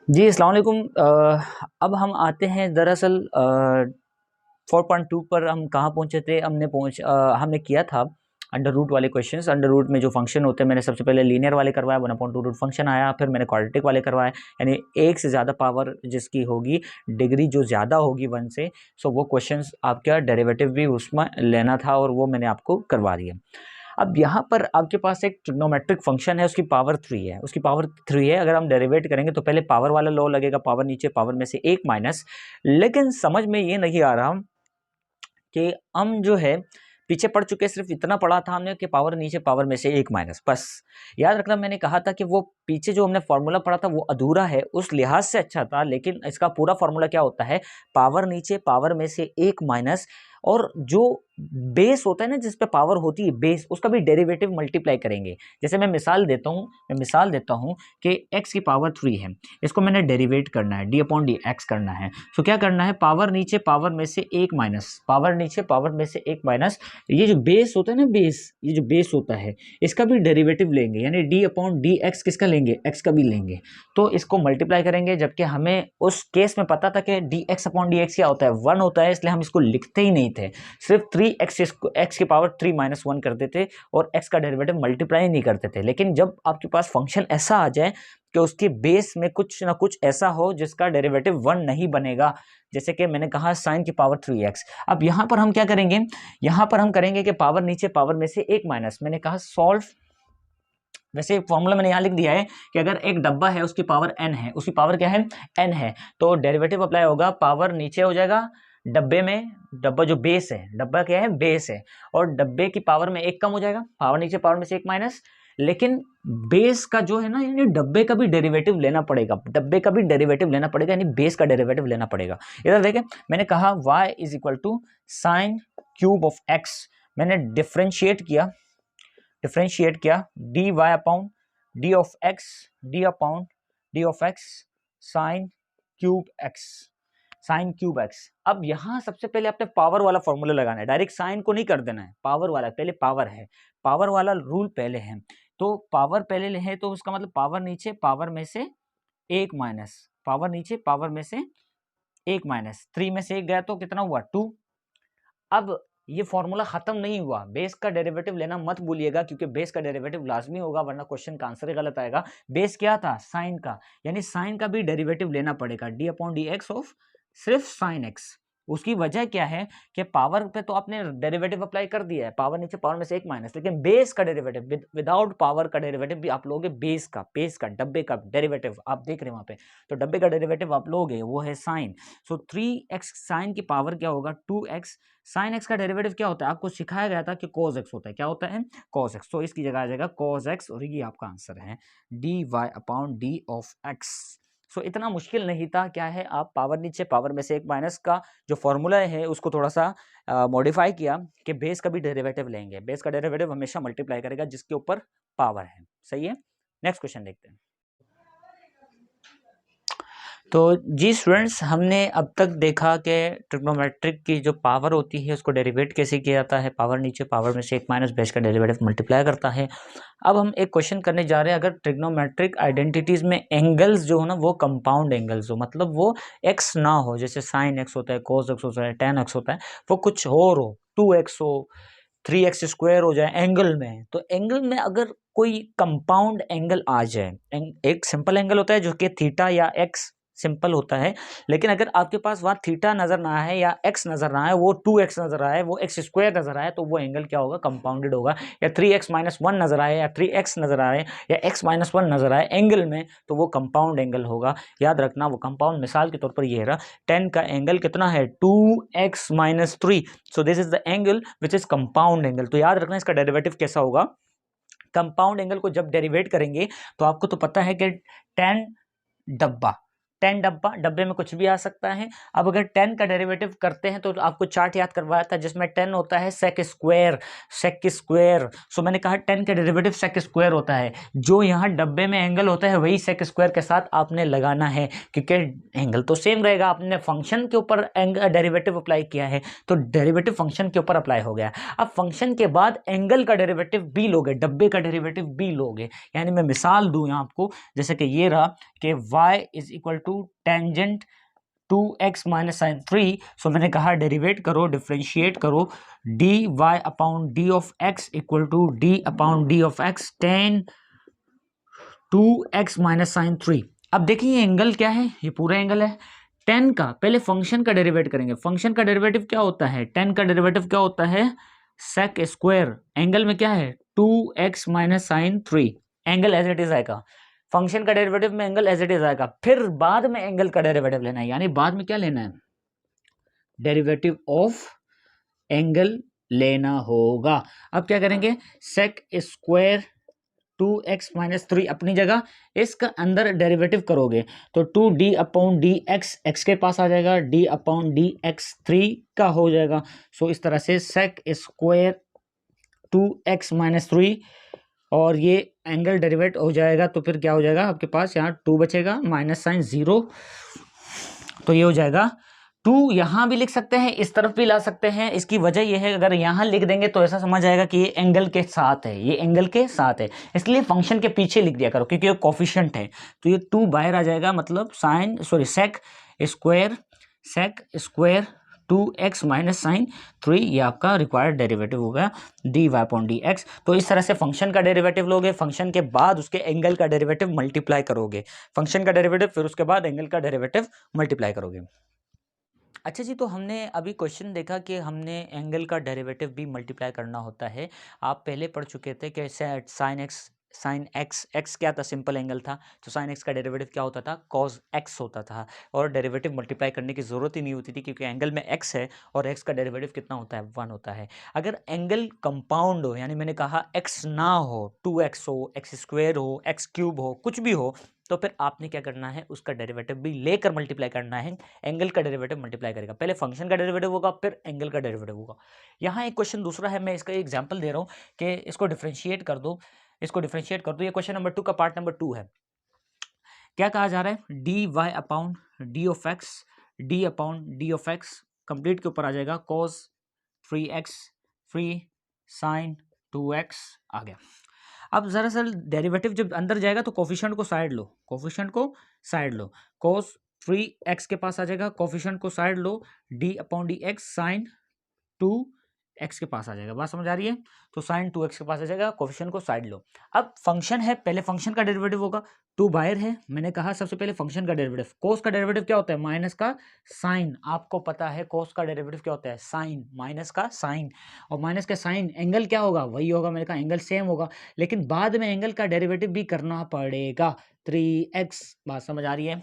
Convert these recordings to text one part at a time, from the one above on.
जी, अस्सलाम वालेकुम। अब हम आते हैं दरअसल 4.2 पर हम कहाँ पहुँचे थे? हमने किया था अंडर रूट वाले क्वेश्चंस। अंडर रूट में जो फंक्शन होते हैं मैंने सबसे पहले लीनियर वाले करवाया, 1/2 रूट फंक्शन आया, फिर मैंने क्वाड्रेटिक वाले करवाए, यानी एक से ज़्यादा पावर जिसकी होगी, डिग्री जो ज़्यादा होगी 1 से, सो वो क्वेश्चंस आपका डेरिवेटिव भी उसमें लेना था और वो मैंने आपको करवा दिया। अब यहाँ पर आपके पास एक ट्रिग्नोमेट्रिक फंक्शन है, उसकी पावर 3 है, अगर हम डेरिवेट करेंगे तो पहले पावर वाला लॉ लगेगा, पावर नीचे पावर में से एक माइनस। लेकिन समझ में ये नहीं आ रहा कि हम जो है पीछे पढ़ चुके, सिर्फ इतना पढ़ा था हमने कि पावर नीचे पावर में से एक माइनस, बस। याद रखना, मैंने कहा था कि वो पीछे जो हमने फॉर्मूला पढ़ा था वो अधूरा है, उस लिहाज से अच्छा था, लेकिन इसका पूरा फॉर्मूला क्या होता है? पावर नीचे पावर में से एक माइनस, और जो बेस होता है ना, जिस पे पावर होती है बेस, उसका भी डेरिवेटिव मल्टीप्लाई करेंगे। जैसे मैं मिसाल देता हूँ कि x की पावर 3 है, इसको मैंने डेरिवेट करना है, d/dx करना है। तो क्या करना है? पावर नीचे पावर में से एक माइनस, पावर नीचे पावर में से एक माइनस, ये जो बेस होता है ना, ये जो बेस होता है, इसका भी डेरिवेटिव लेंगे, यानी d/dx किसका लेंगे? x का भी लेंगे। तो इसको मल्टीप्लाई करेंगे, जबकि हमें उस केस में पता था कि dx/dx क्या होता है? 1 होता है, इसलिए हम इसको लिखते ही नहीं थे, सिर्फ 3x की पावर 3 माइनस 1 करते थे और x का डेरिवेटिव मल्टीप्लाई नहीं करते थे। लेकिन जब आपके पास फंक्शन ऐसा आ जाए कि उसके बेस में कुछ ना कुछ ऐसा हो जिसका डेरिवेटिव 1 नहीं बनेगा, जैसे कि मैंने कहा साइन की पावर 3x, अब यहां पर हम क्या करेंगे? यहां पर हम करेंगे कि पावर नीचे पावर में से एक माइनस, मैंने कहा सॉल्व। वैसे फॉर्मूला मैंने यहाँ लिख दिया है कि अगर एक डब्बा है, उसकी पावर n है, उसकी पावर क्या है? n है, तो डेरिवेटिव अप्लाई होगा, पावर नीचे हो जाएगा डब्बे में, डब्बा जो बेस है, डब्बा क्या है? बेस है, और डब्बे की पावर में एक कम हो जाएगा, पावर नीचे पावर में से एक माइनस। लेकिन बेस का जो है ना, यानी डब्बे का भी डेरिवेटिव लेना पड़ेगा, यानी बेस का डेरिवेटिव लेना पड़ेगा। इधर देखें, मैंने कहा y is equal to sine cube of x, मैंने डिफ्रेंशिएट किया dy upon d of x sine cube x. अब यहां सबसे पहले आपने पावर वाला फॉर्मूला लगाना है, डायरेक्ट साइन को नहीं कर देना है, पावर वाला पहले, पावर है, पावर वाला रूल पहले है। तो पावर पहले है, तो उसका मतलब पावर नीचे पावर में से एक माइनस, पावर नीचे पावर में से एक माइनस, 3 में से एक गया तो कितना हुआ? 2। अब ये फॉर्मूला खत्म नहीं हुआ, बेस का डेरिवेटिव लेना मत भूलिएगा, क्योंकि बेस का डेरिवेटिव लाजमी होगा, वरना क्वेश्चन का आंसर ही गलत आएगा। बेस क्या था? साइन का, यानी साइन का भी डेरिवेटिव लेना पड़ेगा, d/dx ऑफ सिर्फ साइन एक्स। उसकी वजह क्या है कि पावर पे तो आपने डेरिवेटिव अप्लाई कर दिया है, पावर नीचे पावर में से एक माइनस, लेकिन बेस का डेरिवेटिव विदाउट पावर का डेरिवेटिव भी आप लोगे, बेस का डब्बे का डेरिवेटिव आप देख रहे हैं वहां पे, तो डब्बे का डेरिवेटिव आप लोगे, वो है साइन। सो 3x साइन की पावर क्या होगा? 2x। साइन एक्स का डेरिवेटिव क्या होता है? आपको सिखाया गया था कि cos x होता है, क्या होता है? cos x, तो इसकी जगह आ जाएगा cos x, और ये आपका आंसर है dy/d ऑफ x। सो इतना मुश्किल नहीं था, क्या है, आप पावर नीचे पावर में से एक माइनस का जो फॉर्मूला है उसको थोड़ा सा मॉडिफाई किया कि बेस का भी डेरिवेटिव लेंगे, बेस का डेरिवेटिव हमेशा मल्टीप्लाई करेगा जिसके ऊपर पावर है। सही है, नेक्स्ट क्वेश्चन देखते हैं। तो जी स्टूडेंट्स, हमने अब तक देखा कि ट्रिग्नोमेट्रिक की जो पावर होती है उसको डेरिवेट कैसे किया जाता है, पावर नीचे पावर में से एक माइनस, बेस का डेरिवेटिव मल्टीप्लाई करता है। अब हम एक क्वेश्चन करने जा रहे हैं, अगर ट्रिग्नोमेट्रिक आइडेंटिटीज में एंगल्स जो हो ना वो कंपाउंड एंगल्स हो, मतलब वो एक्स ना हो, जैसे साइन एक्स होता है, कोस एक्स होता है, टेन एक्स होता है, वो कुछ और हो, 2x हो, 3x² हो जाए एंगल में, तो एंगल में अगर कोई कंपाउंड एंगल आ जाए, एक सिंपल एंगल होता है जो कि थीटा या एक्स सिंपल होता है, लेकिन अगर आपके पास वहाँ थीटा नजर ना आए या एक्स नजर ना आए, वो 2x नजर आए, वो x² नजर आए, तो वो एंगल क्या होगा? कंपाउंडेड होगा। या 3x-1 नजर आए, या 3x नजर आए, या x-1 नजर आए एंगल में, तो वो कंपाउंड एंगल होगा। याद रखना, वो कंपाउंड, मिसाल के तौर पर ये रहा, 10 का एंगल कितना है? 2x-3, so this is the angle which is compound angle. तो याद रखना इसका डेरिवेटिव कैसा होगा? कंपाउंड एंगल को जब डेरिवेट करेंगे तो आपको तो पता है कि 10 डब्बा, 10 डब्बा, डब्बे में कुछ भी आ सकता है। अब अगर 10 का डेरिवेटिव करते हैं तो आपको चार्ट याद करवाया था जिसमें 10 होता है सेक स्क्वायर। सो मैंने कहा 10 का डेरिवेटिव सेक स्क्वायर होता है। जो यहाँ डब्बे में एंगल होता है वही सेक स्क्वायर के साथ आपने लगाना है, क्योंकि एंगल तो सेम रहेगा। आपने फंक्शन के ऊपर डेरिवेटिव अप्लाई किया है तो डेरिवेटिव फंक्शन के ऊपर अप्लाई हो गया। अब फंक्शन के बाद एंगल का डेरिवेटिव भी लोगे, डब्बे का डेरिवेटिव भी लोगे। यानी मैं मिसाल दूं यहाँ आपको, जैसे कि ये रहा कि y is equal to tangent 2x minus sine 3। So मैंने कहा डेरिवेट करो, डिफ्रेंशिएट करो, d y upon d of x equal to d upon d of x tan 2x minus sine 3। अब देखिए ये एंगल क्या है, ये पूरा एंगल है। 10 का पहले फंक्शन का डेरिवेट करेंगे। फंक्शन का डेरिवेटिव क्या होता है, 10 का डेरिवेटिव क्या होता है, सेक स्क्वायर। एंगल में क्या है 2x minus sine 3, angle as it is आएगा। फंक्शन का डेरिवेटिव में एंगल एज इट इज आएगा। फिर बाद में एंगल का डेरिवेटिव लेना है, यानी बाद में क्या लेना है, डेरिवेटिव ऑफ एंगल लेना होगा। अब क्या करेंगे, सेक स्क्वायर 2x माइनस 3 अपनी जगह, इसका अंदर डेरिवेटिव करोगे तो 2d अपॉन डी एक्स के पास आ जाएगा, d अपॉन डी एक्स 3 का हो जाएगा। सो इस तरह से सेक स्क्वायर 2x माइनस 3 और ये एंगल डेरिवेट हो जाएगा। तो फिर क्या हो जाएगा आपके पास, यहाँ 2 बचेगा, माइनस साइन 0, तो ये हो जाएगा 2। यहां भी लिख सकते हैं, इस तरफ भी ला सकते हैं। इसकी वजह यह है अगर यहां लिख देंगे तो ऐसा समझ आएगा कि ये एंगल के साथ है, ये एंगल के साथ है, इसलिए फंक्शन के पीछे लिख दिया करो क्योंकि ये कोफिशिएंट है। तो ये 2 बाहर आ जाएगा, मतलब sec square 2x minus sine 3, ये आपका रिक्वायर्ड डेरिवेटिव होगा d y upon d x. तो इस तरह से फंक्शन का डेरिवेटिव लोगे, फंक्शन के बाद उसके एंगल का डेरिवेटिव मल्टीप्लाई करोगे, फंक्शन का डेरिवेटिव फिर उसके बाद एंगल का डेरिवेटिव मल्टीप्लाई करोगे। अच्छा जी, तो हमने अभी क्वेश्चन देखा कि हमने एंगल का डेरिवेटिव भी मल्टीप्लाई करना होता है। आप पहले पढ़ चुके थे कि साइन एक्स क्या था, सिंपल एंगल था। तो साइन एक्स का डेरिवेटिव क्या होता था, कॉस एक्स होता था, और डेरिवेटिव मल्टीप्लाई करने की ज़रूरत ही नहीं होती थी क्योंकि एंगल में एक्स है और एक्स का डेरिवेटिव कितना होता है, 1 होता है। अगर एंगल कंपाउंड हो, यानी मैंने कहा एक्स ना हो, 2x हो, एक्स स्क्वायर हो, एक्स क्यूब हो, कुछ भी हो, तो फिर आपने क्या करना है, उसका डेरिवेटिव भी लेकर मल्टीप्लाई करना है। एंगल का डेरिवेटिव मल्टीप्लाई करेगा, पहले फंक्शन का डेरिवेटिव होगा फिर एंगल का डेरिवेटिव होगा। यहाँ एक क्वेश्चन दूसरा है, मैं इसका एग्जांपल दे रहा हूँ कि इसको डिफरेंशिएट कर दो, ये क्वेश्चन नंबर 2 का पार्ट नंबर 2 है। क्या कहा जा रहा है, d y upon d of x complete के ऊपर आ जाएगा कॉस 3x 3 साइन 2x आ गया। अब दरअसल डेरिवेटिव जब अंदर जाएगा तो कोफिशिएंट को साइड लो, cos 3x के पास आ जाएगा, कोफिशिएंट को साइड लो, d upon d x sine 2x के पास आ जाएगा। बात समझ आ रही है, तो साइन 2x के पास आ जाएगा, कोफिशिएंट को साइड लो। अब फंक्शन है, पहले फंक्शन का डेरिवेटिव होगा, 2 बाहर है, मैंने कहा सबसे पहले फंक्शन का डेरिवेटिव। कोस का डेरिवेटिव क्या होता है, माइनस का साइन, आपको पता है कोस का डेरिवेटिव क्या होता है, साइन, माइनस का साइन, और माइनस का साइन एंगल क्या होगा, वही होगा, मैंने कहा एंगल सेम होगा, लेकिन बाद में एंगल का डेरिवेटिव भी करना पड़ेगा 3x। बात समझ आ रही है,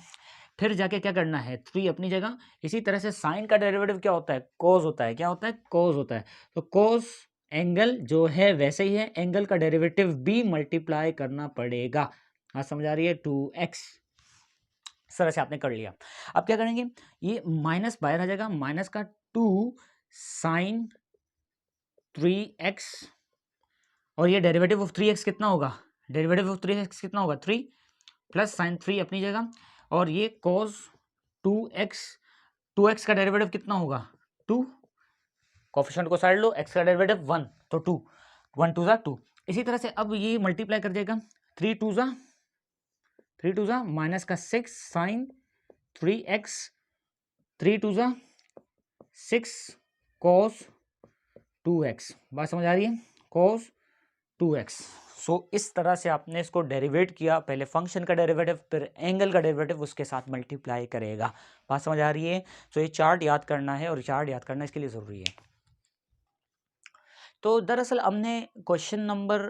फिर जाके क्या करना है, 3 अपनी जगह। इसी तरह से साइन का डेरिवेटिव क्या होता है, कोस होता है, क्या होता है, कोस होता है। तो कोस एंगल जो है वैसे ही है, एंगल का डेरिवेटिव भी मल्टीप्लाई करना पड़ेगा। हाँ समझ आ रही है, 2x। इस तरह से आपने कर लिया। अब क्या करेंगे, ये माइनस बाहर आ जाएगा, माइनस का 2 साइन 3x, और ये डेरिवेटिव ऑफ 3x कितना होगा, 3 प्लस साइन 3 अपनी जगह, और ये cos 2x का डेरिवेटिव कितना होगा, 2, कोफिशिएंट को साइड लो, x का डेरिवेटिव 1, तो 2, 1 2 जा 2। इसी तरह से अब ये मल्टीप्लाई कर देगा, 3 2 जा माइनस का 6 साइन 3x, 3 2 जा 6 cos 2x। बात समझ आ रही है, cos 2x। सो इस तरह से आपने इसको डेरिवेट किया, पहले फंक्शन का डेरिवेटिव फिर एंगल का डेरिवेटिव उसके साथ मल्टीप्लाई करेगा। बात समझ आ रही है, तो ये चार्ट याद करना है, और चार्ट याद करना इसके लिए ज़रूरी है। तो दरअसल हमने क्वेश्चन नंबर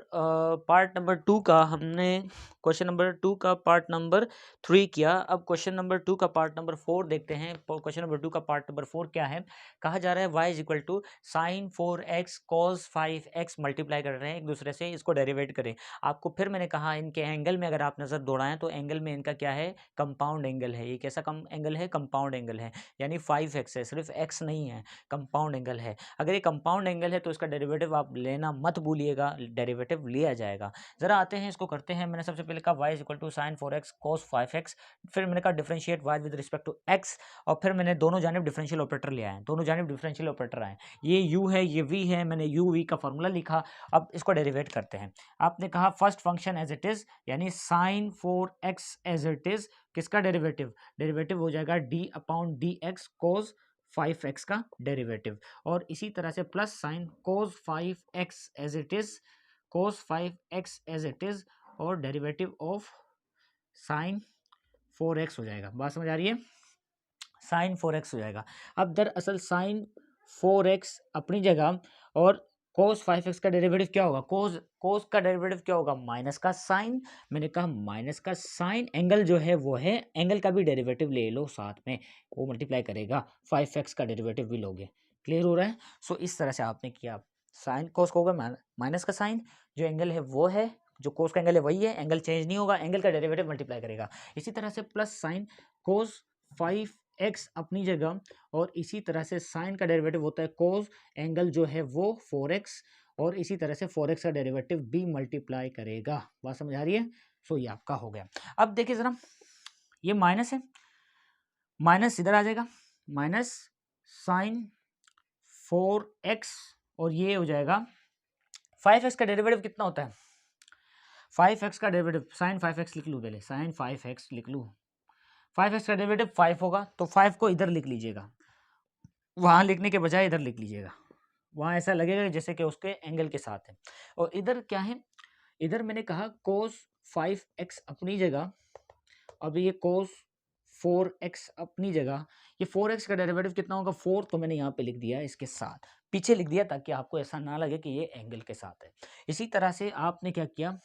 पार्ट नंबर 2 का हमने क्वेश्चन नंबर 2 का पार्ट नंबर 3 किया। अब क्वेश्चन नंबर 2 का पार्ट नंबर 4 देखते हैं। क्वेश्चन नंबर 2 का पार्ट नंबर 4 क्या है? कहा जा रहा है y is equal to sine 4x cos 5x multiply कर रहे हैं एक दूसरे से, इसको डेरिवेट करें। आपको फिर मैंने कहा इनके एंगल में अगर आप नज़र दौड़ाएं तो एंगल में इनका क्या है? कंपाउंड एंगल है। ये कैसा कम एंगल है? कंपाउंड एंगल है, यानी 5x है, सिर्फ x नहीं है, कंपाउंड एंगल है। अगर ये कंपाउंड एंगल है तो इसका डेरिवेटिव आप लेना मत भूलिएगा, डेरिवेटिव लिया जाएगा। जरा आते हैं इसको करते हैं। मैंने सबसे पहले कहा y is equal to sine 4x cos 5x, फिर मैंने कहा differentiate y with respect to x, और फिर मैंने दोनों जानिब डिफरेंशियल ऑपरेटर ले आए, दोनों जानिब डिफरेंशियल ऑपरेटर आए। ये u है, ये v है, मैंने u v का फॉर्मूला लिखा। अब इसको डेरिवेट करते हैं। आपने कहा first function as it is, यानी sine 4x as it is, किसका डेरिवेटिव? डेरिवेटिव हो जाएगा d अपॉन dx कोस 5x का डेरिवेटिव, और इसी तरह से plus sine cos 5x as it is, cos 5x as it is, और डेरिवेटिव ऑफ साइन 4x हो जाएगा। बात समझ आ रही है? साइन 4x हो जाएगा। अब दरअसल साइन 4x अपनी जगह, और कोस 5x का डेरिवेटिव क्या होगा? कोस का डेरिवेटिव क्या होगा? माइनस का साइन। मैंने कहा माइनस का साइन, एंगल जो है वो है, एंगल का भी डेरिवेटिव ले लो साथ में, वो मल्टीप्लाई करेगा, 5x का डेरिवेटिव भी लोगे। क्लियर हो रहा है? सो इस तरह से आपने किया। साइन कोस को होगा माइनस का साइन, जो एंगल है वो है, जो कोस का एंगल है वही है, एंगल चेंज नहीं होगा, एंगल का डेरिवेटिव मल्टीप्लाई करेगा। इसी तरह से प्लस साइन कोस 5x अपनी जगह, और इसी तरह से साइन का डेरिवेटिव होता है कोस, एंगल जो है वो 4x, और इसी तरह से 4x का डेरिवेटिव भी मल्टीप्लाई करेगा। बात समझ आ रही है? सो ये आपका हो गया। अब देखिए जरा, ये माइनस है, माइनस इधर आ जाएगा, माइनस साइन 4x, और ये हो जाएगा 5x का डेरिवेटिव कितना होता है? 5x का डेरिवेटिव, साइन 5x लिख लूँ, पहले साइन 5x लिख लूँ। 5x का डेरिवेटिव 5 होगा, तो 5 को इधर लिख लीजिएगा, वहाँ लिखने के बजाय इधर लिख लीजिएगा, वहाँ ऐसा लगेगा जैसे कि उसके एंगल के साथ है। और इधर क्या है? इधर मैंने कहा कोस 5x अपनी जगह, अब ये कोस 4x अपनी जगह, ये 4x का डेरिवेटिव कितना होगा? 4, तो मैंने यहाँ पे लिख दिया इसके साथ, पीछे लिख दिया ताकि आपको ऐसा ना लगे कि ये एंगल के साथ है। इसी तरह से आपने क्या किया,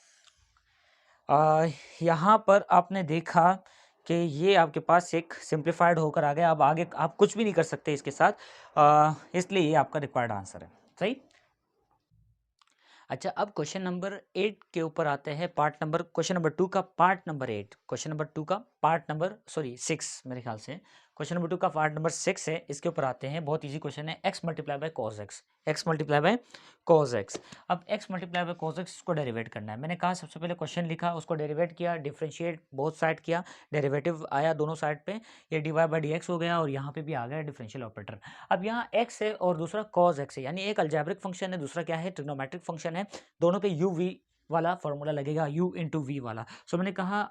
यहाँ पर आपने देखा कि ये आपके पास एक सिंप्लीफाइड होकर आ गया। अब आगे आप कुछ भी नहीं कर सकते इसके साथ, इसलिए ये आपका रिक्वायर्ड आंसर है। सही। अच्छा, अब क्वेश्चन नंबर 8 के ऊपर आते हैं, पार्ट नंबर, क्वेश्चन नंबर 2 का पार्ट नंबर 8, क्वेश्चन नंबर 2 का पार्ट नंबर 6 मेरे ख्याल से, क्वेश्चन नंबर 2 का पार्ट नंबर 6 है। इसके ऊपर आते हैं, बहुत इजी क्वेश्चन है, x multiply by cos x, x multiply by cos x. अब x multiply by cos x को डेरिवेट करना है। मैंने कहा सबसे पहले क्वेश्चन लिखा, उसको डेरिवेट किया, डिफरेंशिएट बोथ साइड किया, डेरिवेटिव आया दोनों साइड पे, ये d y by d x हो गया, और यहाँ पे भी आ गया डिफरेंशियल ऑपरेटर। अब यहाँ x है और दूसरा कॉस एक्स है, यानी एक अलजेब्रिक फंक्शन है, दूसरा क्या है? ट्रिग्नोमेट्रिक फंक्शन है। दोनों पे यू वी वाला फॉर्मूला लगेगा, u इंटू वी वाला। सो मैंने कहा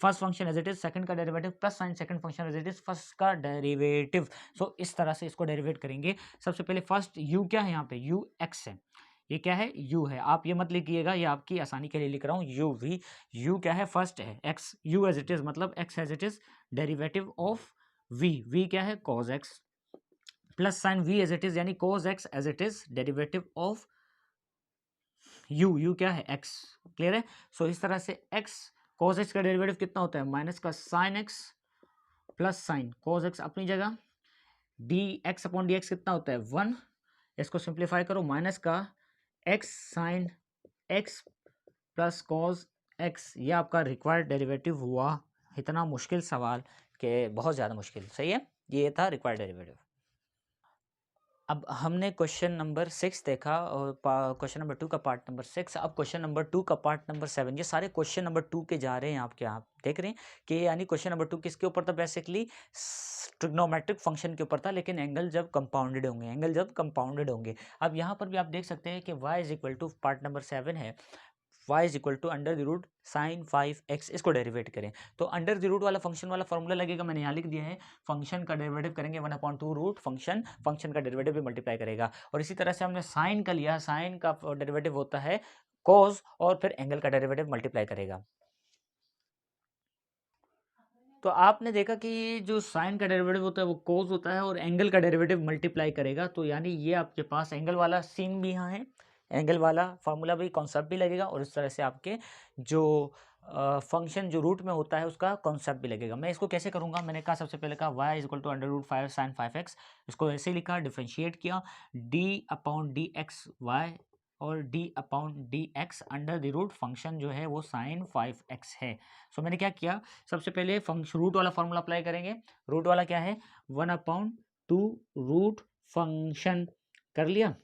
first function as it is, second का derivative plus sine second function as it is, first का डेरिवेटिव। सो इस तरह से इसको डेरिवेट करेंगे। सबसे पहले फर्स्ट u क्या है? यहाँ पे u x है, ये क्या है? u है। आप ये मत लिखिएगा, ये आपकी आसानी के लिए लिख रहा हूँ, u v। u क्या है? फर्स्ट है, x u as it is, मतलब x as it is, derivative of v, v क्या है? cos x, plus sine v as it is, यानी cos x as it is, derivative of u क्या है? x। Clear है? सो इस तरह से x cos x का डेरिवेटिव कितना होता है? माइनस का sine x plus sine cos x अपनी जगह, dx अपॉन dx कितना होता है? 1। इसको सिंप्लीफाई करो, माइनस का x sine x plus cos x, ये आपका रिक्वायर्ड डेरिवेटिव हुआ। इतना मुश्किल सवाल के बहुत ज़्यादा मुश्किल, सही है? ये था रिक्वायर्ड डेरिवेटिव। अब हमने क्वेश्चन नंबर 6 देखा, और क्वेश्चन नंबर 2 का पार्ट नंबर 6। अब क्वेश्चन नंबर 2 का पार्ट नंबर 7, ये सारे क्वेश्चन नंबर 2 के जा रहे हैं आपके, आप देख रहे हैं कि यानी क्वेश्चन नंबर 2 किसके ऊपर था? बेसिकली ट्रिग्नोमेट्रिक फंक्शन के ऊपर था, लेकिन एंगल जब कंपाउंडेड होंगे, एंगल जब कंपाउंडेड होंगे। अब यहाँ पर भी आप देख सकते हैं कि y is equal to, part number 7 है, y is equal to under the root sine 5x, इसको डेरिवेट करें तो अंडर द रूट वाला फंक्शन वाला फॉर्मूला लगेगा, मैंने यहाँ लिख दिया है। फंक्शन का डेरिवेटिव करेंगे 1/2 रूट फंक्शन, फंक्शन का डेरिवेटिव भी मल्टीप्लाई करेगा। और इसी तरह से हमने साइन का लिया, साइन का डेरिवेटिव होता है cos, और फिर एंगल का डेरिवेटिव मल्टीप्लाई करेगा। तो आपने देखा कि जो साइन का डेरिवेटिव होता है वो cos होता है, और एंगल का डेरिवेटिव मल्टीप्लाई करेगा। तो यानी ये आपके पास एंगल वाला सीन भी यहाँ है, एंगल वाला फार्मूला भी, कॉन्सेप्ट भी लगेगा, और इस तरह से आपके जो फंक्शन जो रूट में होता है उसका कॉन्सेप्ट भी लगेगा। मैं इसको कैसे करूँगा, मैंने कहा सबसे पहले कहा y is equal to under root 5 sine 5x, इसको ऐसे लिखा, डिफ्रेंशिएट किया, d upon d x y और d upon d x under the root function जो है वो साइन 5x है। सो मैंने क्या किया, सबसे पहले फंक्शन रूट वाला फॉर्मूला अप्लाई करेंगे। रूट वाला क्या है, 1/2 रूट फंक्शन, कर लिया,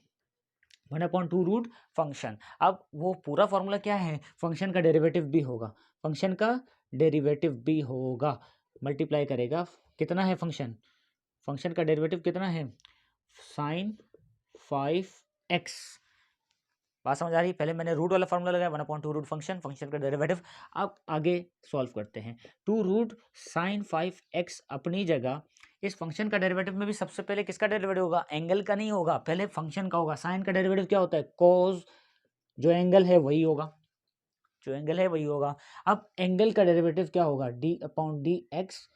1/2 रूट फंक्शन। अब वो पूरा फॉर्मूला क्या है, फंक्शन का डेरिवेटिव भी होगा, फंक्शन का डेरिवेटिव भी होगा, मल्टीप्लाई करेगा, कितना है फंक्शन, फंक्शन का डेरिवेटिव कितना है, साइन 5x। बात समझ आ रही है, पहले मैंने रूट वाला फॉर्मूला लगाया, 1/2 रूट फंक्शन, फंक्शन का डेरिवेटिव। अब आगे सॉल्व करते हैं, 2 रूट साइन 5x अपनी जगह, इस फंक्शन का डेरिवेटिव में भी सबसे पहले किसका डेरिवेटिव होगा, एंगल का नहीं होगा, पहले फंक्शन का होगा। साइन का डेरिवेटिव क्या होता है, कोस, जो एंगल है वही होगा, जो एंगल है वही होगा। अब एंगल का डेरिवेटिव क्या होगा, D upon d x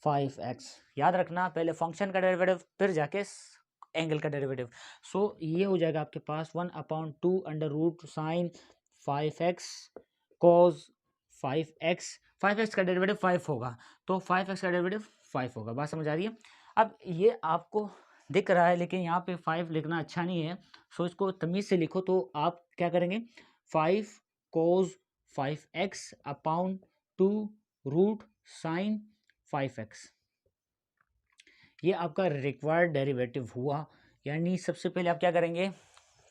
5x। याद रखना, पहले फंक्शन का डेरिवेटिव फिर जाके एंगल का डेरिवेटिव। सो ये हो जाएगा आपके पास 1/2 under root sine 5x cos 5x, 5x का डेरिवेटिव 5 होगा, तो 5x का डेरिवेटिव 5 होगा। बात समझ आ रही है। अब ये आपको दिख रहा है लेकिन यहाँ पे 5 लिखना अच्छा नहीं है, सो इसको तमीज़ से लिखो। तो आप क्या करेंगे, 5 कोस 5x upon 2 root sine 5x, ये आपका रिक्वायर्ड डेरिवेटिव हुआ। यानी सबसे पहले आप क्या करेंगे,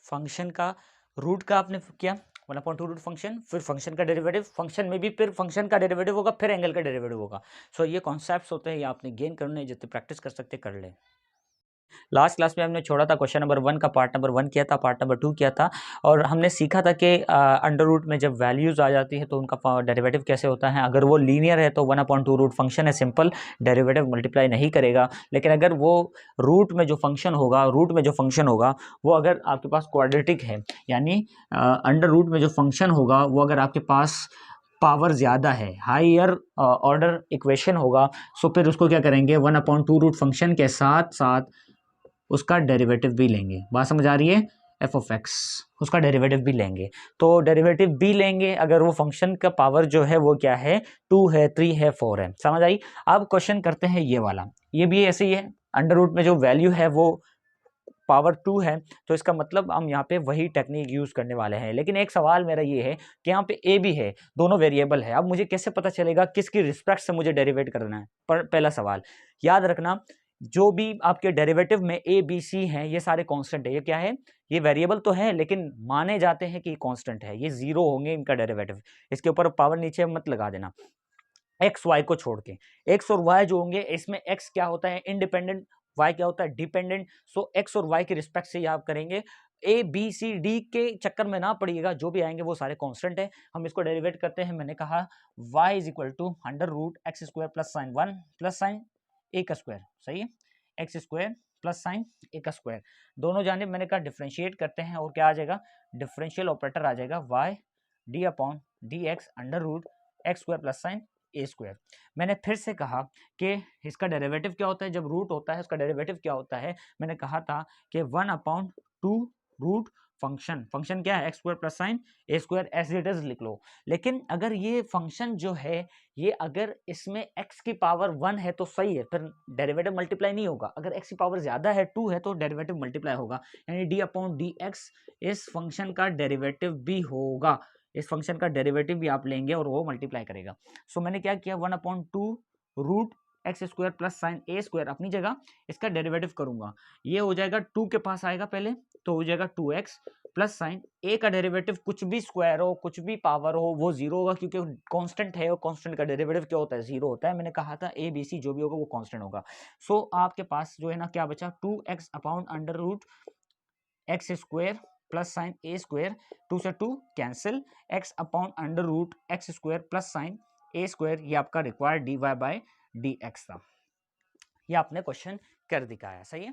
फंक्शन का रूट का आपने किया 1/2 रूट फंक्शन, फिर फंक्शन का डेरिवेटिव, फंक्शन में भी फिर फंक्शन का डेरिवेटिव होगा, फिर एंगल का डेरिवेटिव होगा। सो ये कॉन्सेप्ट्स होते हैं, ये आपने गेन करने, जितने प्रैक्टिस कर सकते कर ले। लास्ट क्लास में हमने छोड़ा था, क्वेश्चन नंबर 1 का पार्ट नंबर 1 किया था, पार्ट नंबर 2 किया था, और हमने सीखा था कि अंडर रूट में जब वैल्यूज़ आ जाती है तो उनका डेरिवेटिव कैसे होता है। अगर वो लीनियर है तो 1/2 रूट फंक्शन है, सिंपल, डेरिवेटिव मल्टीप्लाई नहीं करेगा। लेकिन अगर वो रूट में जो फंक्शन होगा, रूट में जो फंक्शन होगा वो अगर आपके पास क्वाड्रेटिक है, यानी अंडर रूट में जो फंक्शन होगा वो अगर आपके पास पावर ज़्यादा है, हायर ऑर्डर इक्वेशन होगा, सो फिर उसको क्या करेंगे, 1/2 रूट फंक्शन के साथ साथ उसका डेरिवेटिव भी लेंगे। बात समझ आ रही है, एफ ऑफ एक्स, उसका डेरिवेटिव भी लेंगे। तो डेरिवेटिव भी लेंगे अगर वो फंक्शन का पावर जो है वो क्या है, 2 है, 3 है, 4 है। समझ आई। अब क्वेश्चन करते हैं ये वाला, ये भी ऐसे ही है, अंडर रूट में जो वैल्यू है वो पावर 2 है, तो इसका मतलब हम यहाँ पे वही टेक्निक यूज करने वाले हैं। लेकिन एक सवाल मेरा ये है कि यहाँ पे ए भी है, दोनों वेरिएबल है, अब मुझे कैसे पता चलेगा किसकी रिस्पेक्ट से मुझे डेरिवेट करना है। पर पहला सवाल याद रखना, जो भी आपके डेरिवेटिव में ए बी सी हैं ये सारे कांस्टेंट है। ये क्या है, ये वेरिएबल तो है लेकिन माने जाते हैं कि कांस्टेंट है, ये जीरो होंगे इनका डेरिवेटिव। इसके ऊपर पावर नीचे मत लगा देना, एक्स वाई को छोड़ के। एक्स और वाई जो होंगे, इसमें एक्स क्या होता है इंडिपेंडेंट, वाई क्या होता है डिपेंडेंट। सो एक्स और वाई के रिस्पेक्ट से आप करेंगे, ए बी सी डी के चक्कर में ना पड़िएगा, जो भी आएंगे वो सारे कांस्टेंट है। हम इसको डेरिवेट करते हैं, मैंने कहा y is equal to under root x square plus sine 1 plus sine a का स्क्वायर, सही है, x square plus sine a का स्क्वायर, दोनों जाने मैंने कहा डिफ्रेंशिएट करते हैं और क्या आ जाएगा, डिफरेंशियल ऑपरेटर आ जाएगा y d upon d x under root x square plus sine a square. मैंने फिर से कहा कि इसका डेरिवेटिव क्या होता है, जब रूट होता है उसका डेरिवेटिव क्या होता है। मैंने कहा था कि 1/2 रूट फंक्शन, फंक्शन क्या है x square plus sine a square, as it is लिख लो। लेकिन अगर ये फंक्शन जो है ये अगर इसमें x की पावर 1 है तो सही है, फिर डेरिवेटिव मल्टीप्लाई नहीं होगा। अगर x की पावर ज्यादा है 2 है तो डेरिवेटिव मल्टीप्लाई होगा, यानी डी अपॉन डी एक्स इस फंक्शन का डेरिवेटिव भी होगा, इस फंक्शन का डेरिवेटिव भी आप लेंगे और वो मल्टीप्लाई करेगा। सो मैंने क्या किया, 1/2 root x square plus sine a square अपनी जगह, इसका डेरिवेटिव करूंगा, ये हो जाएगा 2 के पास आएगा पहले, तो हो जाएगा 2x प्लस साइन ए का डेरिवेटिव कुछ भी स्क्वायर हो कुछ भी पावर हो वो जीरो होगा, क्योंकि कांस्टेंट है और कांस्टेंट का डेरिवेटिव क्या होता है, जीरो होता है। मैंने कहा था ए बी सी जो भी होगा वो कांस्टेंट होगा। सो आपके पास जो है ना क्या बचा, 2x upon under root x square plus sine a square, 2 से 2 cancel, x upon under root x square plus sine a square, ये आपका required dy by d x था। ये आपने क्वेश्चन कर दिखाया, सही है।